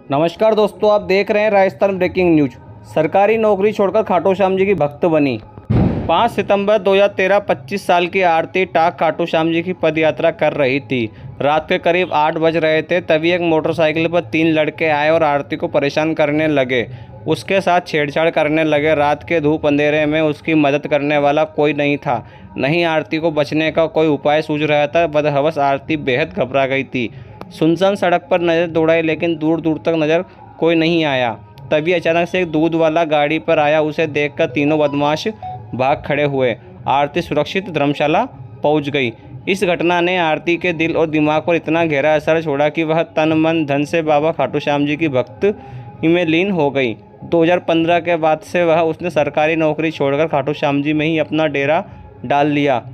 नमस्कार दोस्तों, आप देख रहे हैं राजस्थान ब्रेकिंग न्यूज। सरकारी नौकरी छोड़कर खाटू श्याम जी की भक्त बनी। 5 सितंबर 2013 25 साल की आरती टाक खाटू श्याम जी की पदयात्रा कर रही थी। रात के करीब 8 बज रहे थे, तभी एक मोटरसाइकिल पर 3 लड़के आए और आरती को परेशान करने लगे। उसके साथ छेड़छाड़ करने लगे। रात के धूप अंधेरे में उसकी मदद करने वाला कोई नहीं था, नहीं आरती को बचने का कोई उपाय सूझ रहा था। बदहवस आरती बेहद घबरा गई थी। सुनसान सड़क पर नज़र दौड़ाई, लेकिन दूर दूर तक नज़र कोई नहीं आया। तभी अचानक से एक दूध वाला गाड़ी पर आया। उसे देखकर तीनों बदमाश भाग खड़े हुए। आरती सुरक्षित धर्मशाला पहुंच गई। इस घटना ने आरती के दिल और दिमाग पर इतना गहरा असर छोड़ा कि वह तन मन धन से बाबा खाटू श्याम जी की भक्ति में लीन हो गई। 2015 के बाद से उसने सरकारी नौकरी छोड़कर खाटू श्याम जी में ही अपना डेरा डाल लिया।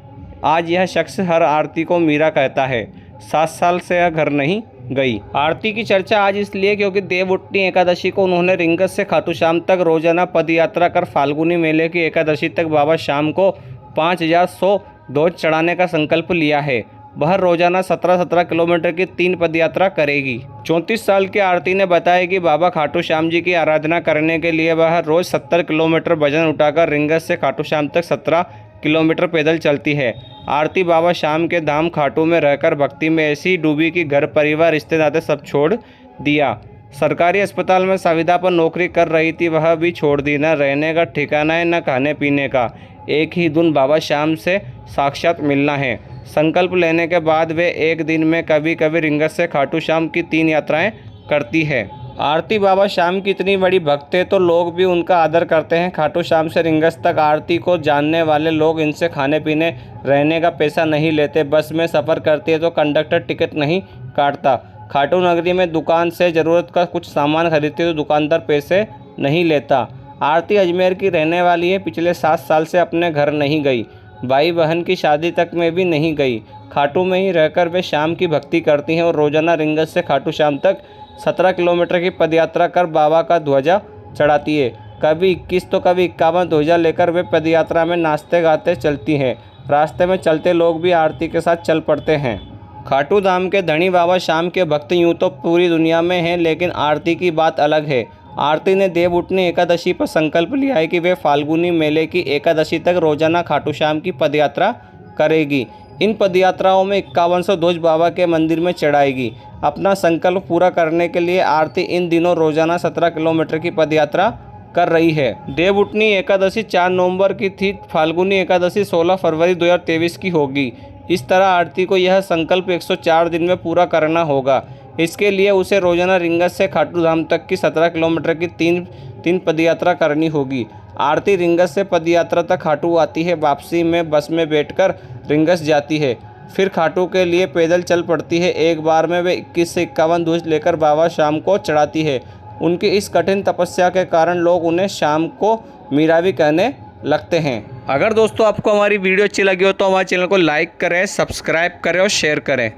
आज यह शख्स हर आरती को मीरा कहता है। 7 साल से यह घर नहीं गई। आरती की चर्चा आज इसलिए क्योंकि देवउठनी एकादशी को उन्होंने रिंगस से खाटू श्याम तक रोजाना पदयात्रा कर फाल्गुनी मेले की एकादशी तक बाबा श्याम को 5100 ध्वज चढ़ाने का संकल्प लिया है। वह रोजाना 17-17 किलोमीटर की 3 पदयात्रा करेगी। 34 साल की आरती ने बताया कि बाबा खाटू श्याम जी की आराधना करने के लिए वह रोज 70 किलोमीटर वजन उठाकर रिंगस से खाटू श्याम तक 17 किलोमीटर पैदल चलती है। आरती बाबा श्याम के धाम खाटू में रहकर भक्ति में ऐसी डूबी कि घर परिवार रिश्ते नाते सब छोड़ दिया। सरकारी अस्पताल में संविदा पर नौकरी कर रही थी, वह भी छोड़ दी। न रहने का ठिकाना है, न खाने पीने का। एक ही धुन बाबा श्याम से साक्षात मिलना है। संकल्प लेने के बाद वे एक दिन में कभी कभी रिंगस से खाटू श्याम की 3 यात्राएं करती है। आरती बाबा श्याम की इतनी बड़ी भक्त है तो लोग भी उनका आदर करते हैं। खाटू श्याम से रिंगस तक आरती को जानने वाले लोग इनसे खाने पीने रहने का पैसा नहीं लेते। बस में सफ़र करती है तो कंडक्टर टिकट नहीं काटता। खाटू नगरी में दुकान से ज़रूरत का कुछ सामान खरीदती है तो दुकानदार पैसे नहीं लेता। आरती अजमेर की रहने वाली है। पिछले 7 साल से अपने घर नहीं गई। भाई बहन की शादी तक में भी नहीं गई। खाटू में ही रहकर वे श्याम की भक्ति करती हैं और रोज़ाना रिंगस से खाटू श्याम तक 17 किलोमीटर की पदयात्रा कर बाबा का ध्वजा चढ़ाती है। कभी 21 तो कभी 51 ध्वजा लेकर वे पदयात्रा में नाचते गाते चलती हैं। रास्ते में चलते लोग भी आरती के साथ चल पड़ते हैं। खाटू धाम के धनी बाबा श्याम के भक्त यूँ तो पूरी दुनिया में हैं, लेकिन आरती की बात अलग है। आरती ने देवउठनी एकादशी पर संकल्प लिया है कि वे फाल्गुनी मेले की एकादशी तक रोजाना खाटू श्याम की पदयात्रा करेगी। इन पदयात्राओं में 5100 ध्वज बाबा के मंदिर में चढ़ाएगी। अपना संकल्प पूरा करने के लिए आरती इन दिनों रोजाना 17 किलोमीटर की पदयात्रा कर रही है। देवउठनी एकादशी 4 नवंबर की थी। फाल्गुनी एकादशी 16 फरवरी 2023 की होगी। इस तरह आरती को यह संकल्प 104 दिन में पूरा करना होगा। इसके लिए उसे रोजाना रिंगस से खाटू धाम तक की 17 किलोमीटर की 3 पदयात्रा करनी होगी। आरती रिंगस से पदयात्रा तक खाटू आती है। वापसी में बस में बैठकर रिंगस जाती है, फिर खाटू के लिए पैदल चल पड़ती है। एक बार में वे 21 से 51 ध्वज लेकर बाबा श्याम को चढ़ाती है। उनकी इस कठिन तपस्या के कारण लोग उन्हें श्याम को मीरा भी कहने लगते हैं। अगर दोस्तों आपको हमारी वीडियो अच्छी लगी हो तो हमारे चैनल को लाइक करें, सब्सक्राइब करें और शेयर करें।